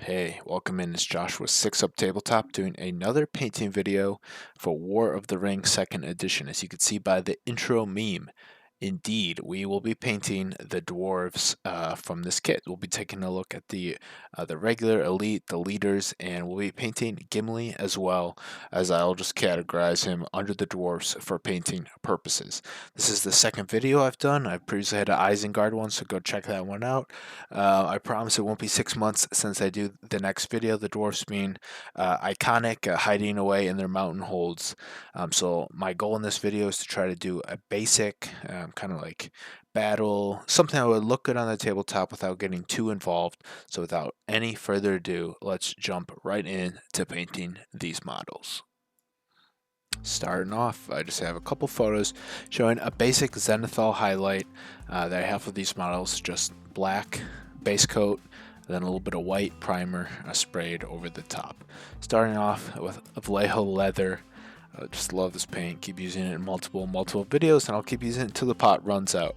Hey, welcome in. It's Josh with 6 Up Tabletop doing another painting video for War of the Ring 2nd Edition. As you can see by the intro meme, indeed, we will be painting the dwarves from this kit. We'll be taking a look at the regular, elite, the leaders, and we'll be painting Gimli as well, as I'll just categorize him under the dwarves for painting purposes. This is the second video I've done. I've previously had an Isengard one, so go check that one out. I promise it won't be 6 months since I do the next video. The dwarfs being iconic, hiding away in their mountain holds. So my goal in this video is to try to do a basic kind of like battle, something that would look good on the tabletop without getting too involved. So without any further ado, let's jump right in to painting these models. Starting off, I just have a couple photos showing a basic Zenithal highlight that I have for these models, just black base coat, then a little bit of white primer sprayed over the top. Starting off with Vallejo leather. I just love this paint, keep using it in multiple videos, and I'll keep using it until the pot runs out.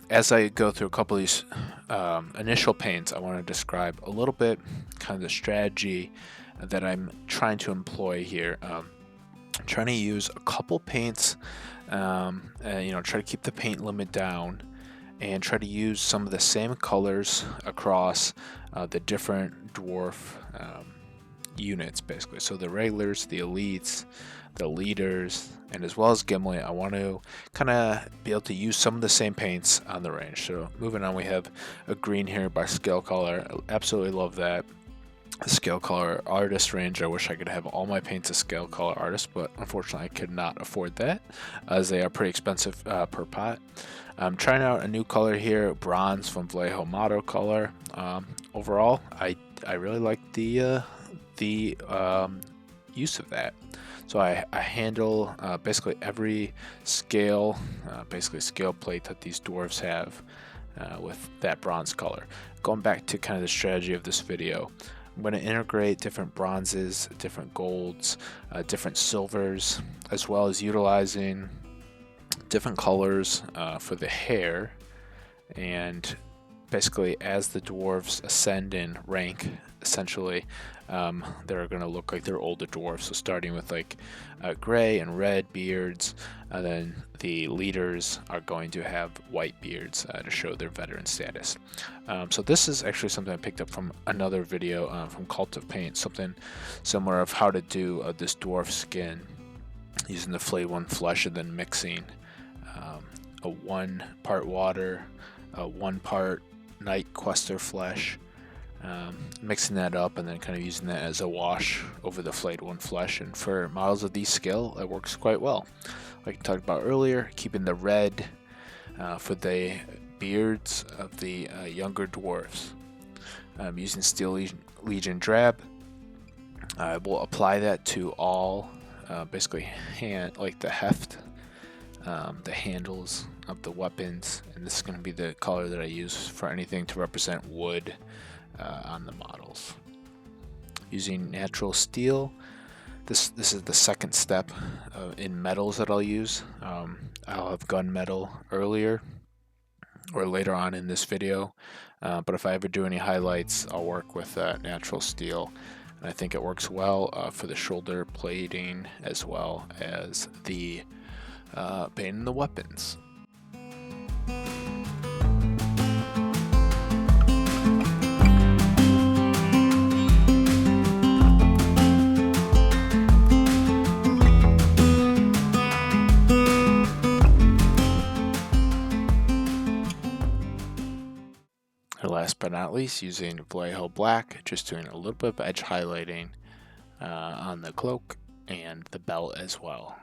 As I go through a couple of these initial paints, I want to describe a little bit kind of the strategy that I'm trying to employ here. I'm trying to use a couple paints, and, try to keep the paint limit down and try to use some of the same colors across the different dwarf units, basically. So the regulars, the elites, the leaders, and as well as Gimli, I want to kind of be able to use some of the same paints on the range. So moving on, we have a green here by Scale Color. I absolutely love that. Scale Color artist range. I wish I could have all my paints as Scale Color artists, but unfortunately I could not afford that, as they are pretty expensive per pot. I'm trying out a new color here, bronze from Vallejo Motto color. Overall, I really like the use of that. So I handle basically every scale, scale plate that these dwarves have with that bronze color. Going back to kind of the strategy of this video, I'm going to integrate different bronzes, different golds, different silvers, as well as utilizing different colors for the hair. And basically, as the dwarves ascend in rank, essentially, they're going to look like they're older dwarves. So starting with like gray and red beards, and then the leaders are going to have white beards to show their veteran status. So this is actually something I picked up from another video from Cult of Paint, something similar of how to do this dwarf skin using the flayed one flesh and then mixing a 1 part water, 1 part night quester flesh, mixing that up and then kind of using that as a wash over the flayed one flesh. And for models of these scale, it works quite well. Like I talked about earlier, keeping the red for the beards of the younger dwarves. Using Steel Legion Drab, I will apply that to all basically like the heft, the handles of the weapons, and this is going to be the color that I use for anything to represent wood on the models. Using natural steel, this is the second step in metals that I'll use. I'll have gunmetal earlier or later on in this video, but if I ever do any highlights, I'll work with natural steel. And I think it works well for the shoulder plating as well as the painting the weapons. Last but not least, using Vallejo Black, just doing a little bit of edge highlighting on the cloak and the belt as well.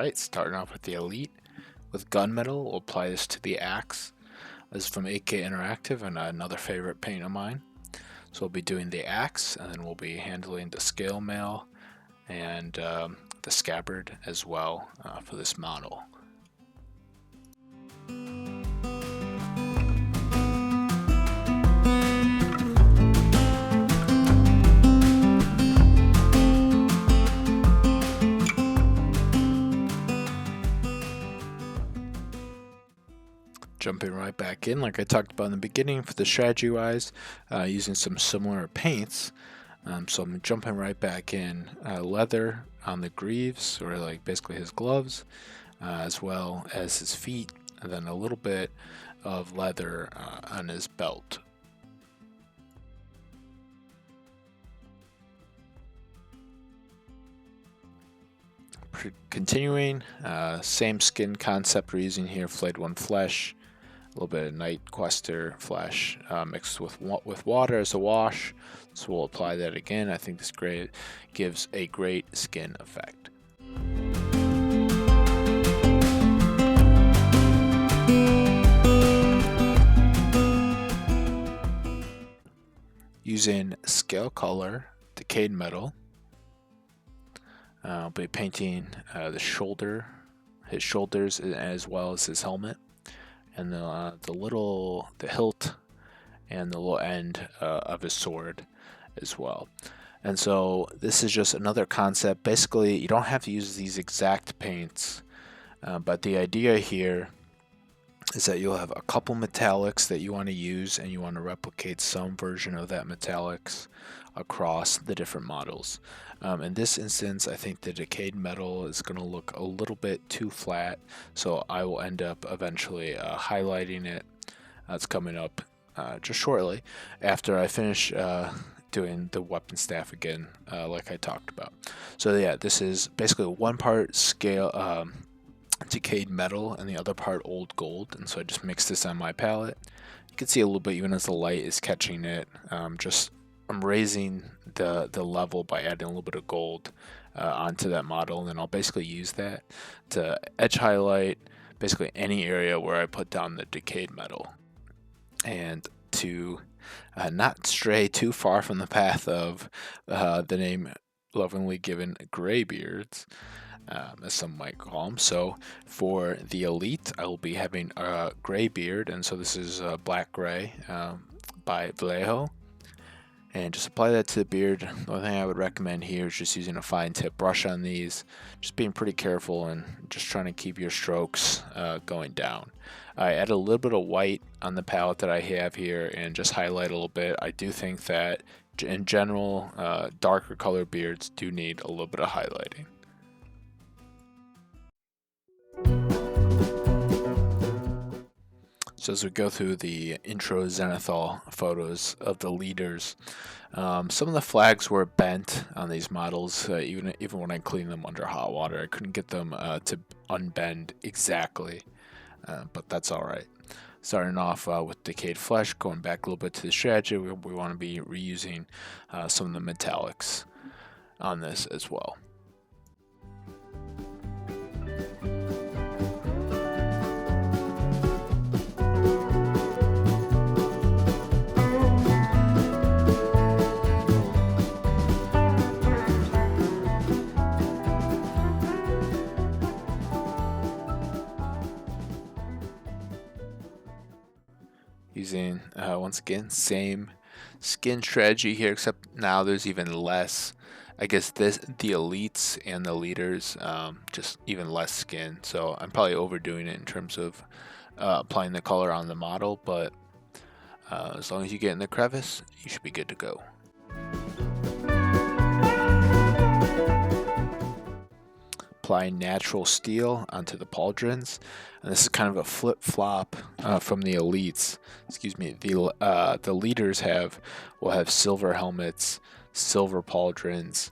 Alright, starting off with the Elite. With gunmetal, we'll apply this to the axe. This is from 8K Interactive and another favorite paint of mine. So we'll be doing the axe, and then we'll be handling the scale mail and the scabbard as well for this model. Jumping right back in, like I talked about in the beginning, for the strategy wise, using some similar paints. So I'm jumping right back in. Leather on the greaves, or like basically his gloves, as well as his feet, and then a little bit of leather on his belt. Continuing, same skin concept we're using here, Flayed One Flesh. A little bit of Night Quester flesh mixed with water as a wash. So we'll apply that again. I think this gives a great skin effect. Using Scale Color Decayed Metal, I'll be painting his shoulders as well as his helmet, and the hilt and the little end of his sword as well. And so this is just another concept. Basically, you don't have to use these exact paints, but the idea here is that you'll have a couple metallics that you want to use, and you want to replicate some version of that metallics across the different models. In this instance, I think the decayed metal is going to look a little bit too flat, so I will end up eventually highlighting it. That's coming up just shortly after I finish doing the weapon staff again, like I talked about. So yeah, this is basically one part scale decayed metal and the other part old gold, and so I just mixed this on my palette. You can see a little bit even as the light is catching it. I'm raising the level by adding a little bit of gold onto that model, and then I'll basically use that to edge highlight basically any area where I put down the decayed metal. And to not stray too far from the path of the name lovingly given Greybeards, as some might call them. So for the Elite, I will be having a Greybeard, and so this is Black Gray by Vallejo. And just apply that to the beard. The only thing I would recommend here is just using a fine tip brush on these, just being pretty careful and just trying to keep your strokes going down. I add a little bit of white on the palette that I have here and just highlight a little bit. I do think that in general, darker color beards do need a little bit of highlighting. So as we go through the intro Zenithal photos of the leaders, some of the flags were bent on these models. Even when I cleaned them under hot water, I couldn't get them to unbend exactly, but that's all right. Starting off with decayed flesh, going back a little bit to the strategy, we want to be reusing some of the metallics on this as well. Using once again same skin strategy here, except now there's even less. I guess the elites and the leaders just even less skin, so I'm probably overdoing it in terms of applying the color on the model, but as long as you get in the crevice, you should be good to go. Applying natural steel onto the pauldrons, and this is kind of a flip-flop from the elites. Excuse me. The leaders will have silver helmets, silver pauldrons.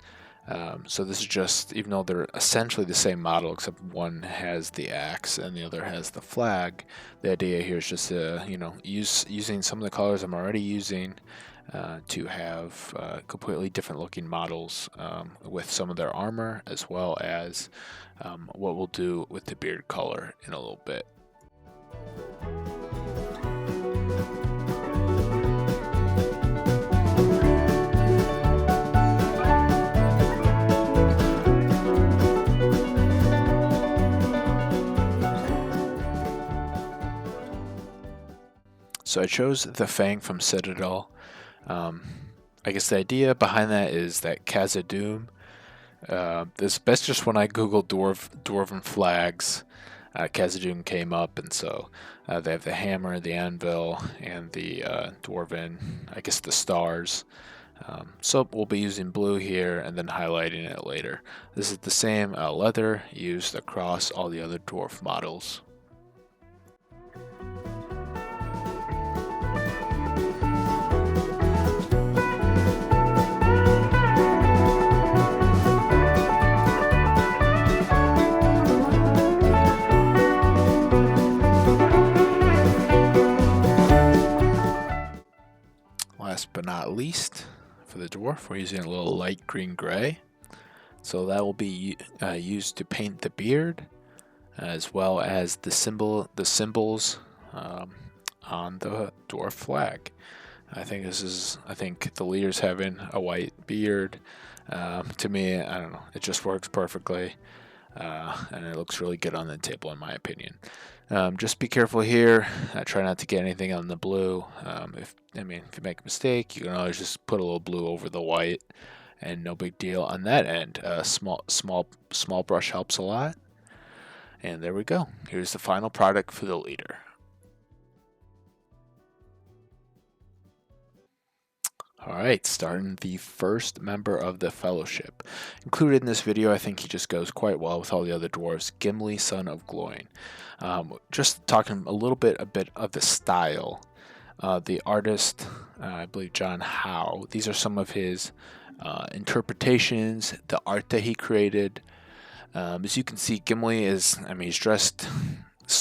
So this is just, even though they're essentially the same model, except one has the axe and the other has the flag. The idea here is just using some of the colors I'm already using, to have completely different looking models with some of their armor, as well as what we'll do with the beard color in a little bit. So I chose the Fang from Citadel. I guess the idea behind that is that Khazad-dûm, that's just when I googled dwarven flags, Khazad-dûm came up, and so they have the hammer, the anvil, and the dwarven, I guess the stars. So we'll be using blue here and then highlighting it later. This is the same leather used across all the other dwarf models. Last but not least, for the dwarf, we're using a little light green gray. So that will be used to paint the beard, as well as the symbols on the dwarf flag. I think the leader's having a white beard. To me, I don't know, it just works perfectly, and it looks really good on the table in my opinion. Just be careful here. Try not to get anything on the blue. If you make a mistake, you can always just put a little blue over the white, and no big deal on that end. Small brush helps a lot. And there we go. Here's the final product for the leader. Alright, starting the first member of the Fellowship. Included in this video, I think he just goes quite well with all the other dwarves, Gimli, son of Gloin. Just talking a bit of the style. The artist, I believe John Howe, these are some of his interpretations, the art that he created. As you can see, Gimli he's dressed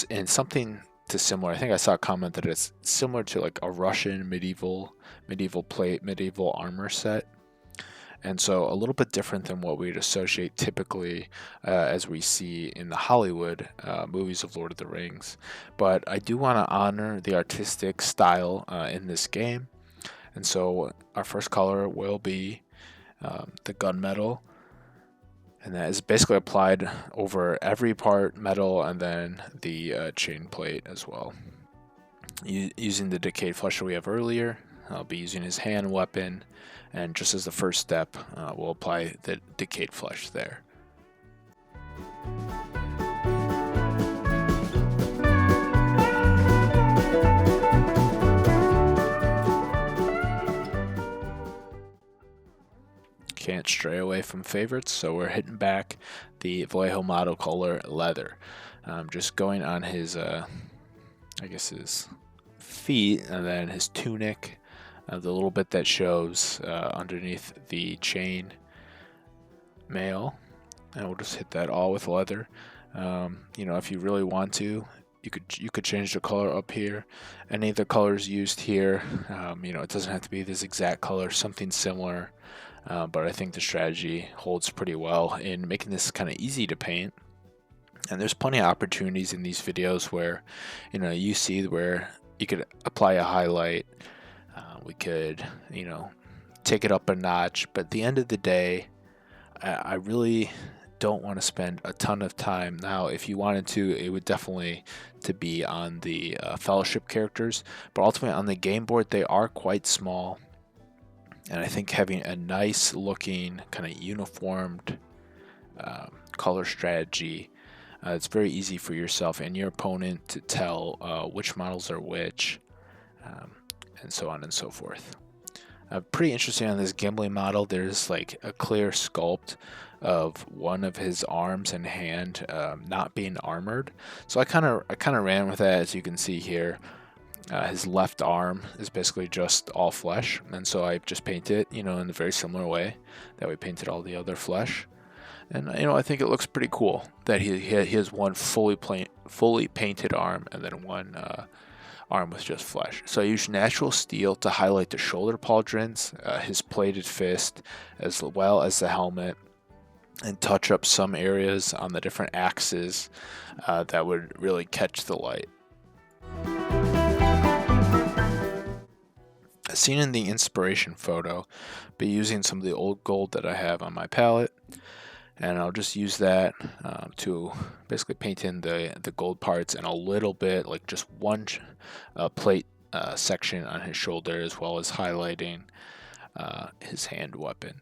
in something similar. I think I saw a comment that it's similar to like a Russian medieval armor set, and so a little bit different than what we'd associate typically as we see in the Hollywood movies of Lord of the Rings. But I do want to honor the artistic style in this game, and so our first color will be the gunmetal. And that is basically applied over every part metal and then the chain plate as well. Using the decayed flesh that we have earlier, I'll be using his hand weapon, and just as the first step, we'll apply the decayed flesh there. Can't stray away from favorites, so we're hitting back the Vallejo model color leather. Just going on his, his feet, and then his tunic, the little bit that shows underneath the chain mail, and we'll just hit that all with leather. If you really want to, you could change the color up here. Any of the colors used here, it doesn't have to be this exact color, something similar. But I think the strategy holds pretty well in making this kind of easy to paint. And there's plenty of opportunities in these videos where, you see where you could apply a highlight. We could, take it up a notch. But at the end of the day, I really don't want to spend a ton of time. Now, if you wanted to, it would definitely to be on the Fellowship characters. But ultimately on the game board, they are quite small. And I think having a nice looking kind of uniformed color strategy, it's very easy for yourself and your opponent to tell which models are which, and so on and so forth. Pretty interesting on this Gimli model, there's like a clear sculpt of one of his arms and hand not being armored. So I kind of ran with that, as you can see here. His left arm is basically just all flesh, and so I just paint it, in a very similar way that we painted all the other flesh. And I think it looks pretty cool that he has one fully painted arm and then one arm with just flesh. So I use natural steel to highlight the shoulder pauldrons, his plated fist, as well as the helmet, and touch up some areas on the different axes that would really catch the light. As seen in the inspiration photo, be using some of the old gold that I have on my palette, and I'll just use that to basically paint in the gold parts and a little bit, like just one plate section on his shoulder, as well as highlighting his hand weapon.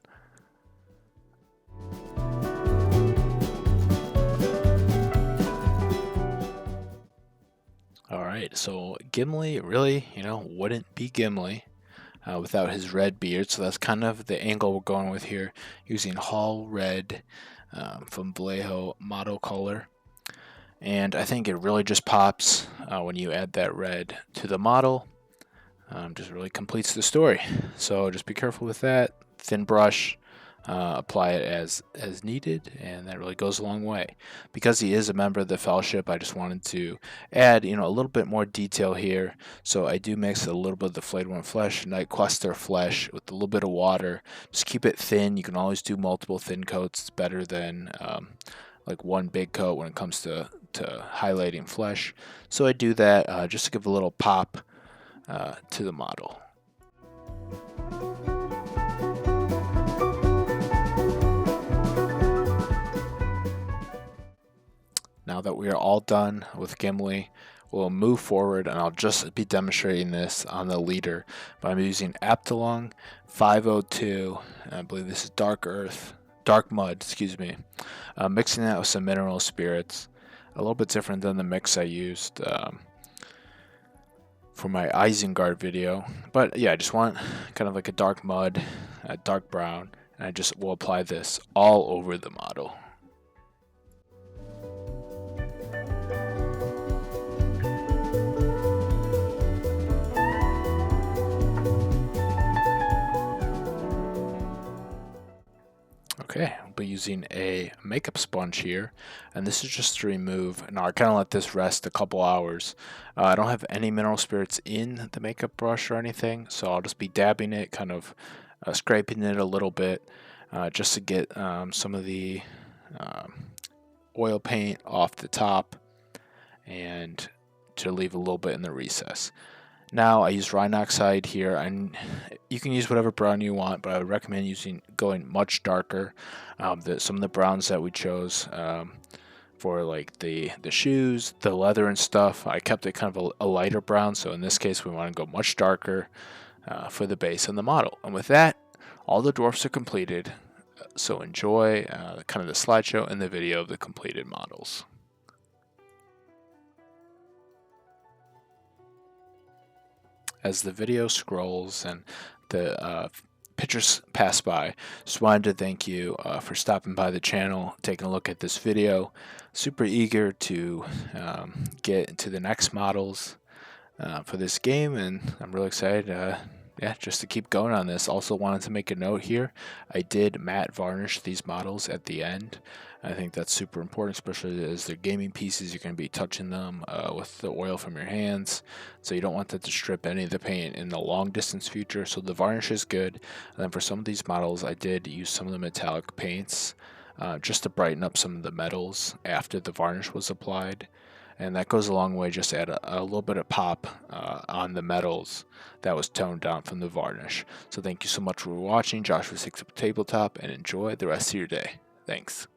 Alright, so Gimli really, wouldn't be Gimli without his red beard, so that's kind of the angle we're going with here, using Hall Red from Vallejo Model Color. And I think it really just pops when you add that red to the model. Just really completes the story. So just be careful with that. Thin brush, apply it as needed, and that really goes a long way. Because he is a member of the Fellowship, I just wanted to add a little bit more detail here. So I do mix a little bit of the flayed one flesh, night cluster flesh, with a little bit of water. Just keep it thin. You can always do multiple thin coats. It's better than like one big coat when it comes to highlighting flesh. So I do that just to give a little pop to the model. Now that we are all done with Gimli, we'll move forward, and I'll just be demonstrating this on the leader. But I'm using Aptalung 502, I believe this is Dark Mud, mixing that with some mineral spirits. A little bit different than the mix I used for my Isengard video. But yeah, I just want kind of like a dark mud, a dark brown, and I just will apply this all over the model. Okay, I'll be using a makeup sponge here, and this is just to remove. Now I kind of let this rest a couple hours. I don't have any mineral spirits in the makeup brush or anything, so I'll just be dabbing it, kind of scraping it a little bit, just to get some of the oil paint off the top, and to leave a little bit in the recess. Now I use Rhinoxide here, and you can use whatever brown you want, but I would recommend going much darker. Some of the browns that we chose for like the shoes, the leather and stuff, I kept it kind of a lighter brown. So in this case, we want to go much darker for the base and the model. And with that, all the dwarfs are completed. So enjoy kind of the slideshow and the video of the completed models. As the video scrolls and the pictures pass by, just wanted to thank you for stopping by the channel, taking a look at this video. Super eager to get into the next models for this game, and I'm really excited just to keep going on this. Also wanted to make a note here, I did matte varnish these models at the end. I think that's super important, especially as they're gaming pieces. You're going to be touching them with the oil from your hands, so you don't want that to strip any of the paint in the long distance future. So the varnish is good. And then for some of these models, I did use some of the metallic paints just to brighten up some of the metals after the varnish was applied. And that goes a long way, just to add a little bit of pop on the metals that was toned down from the varnish. So thank you so much for watching. Joshua 6 Up Tabletop, and enjoy the rest of your day. Thanks.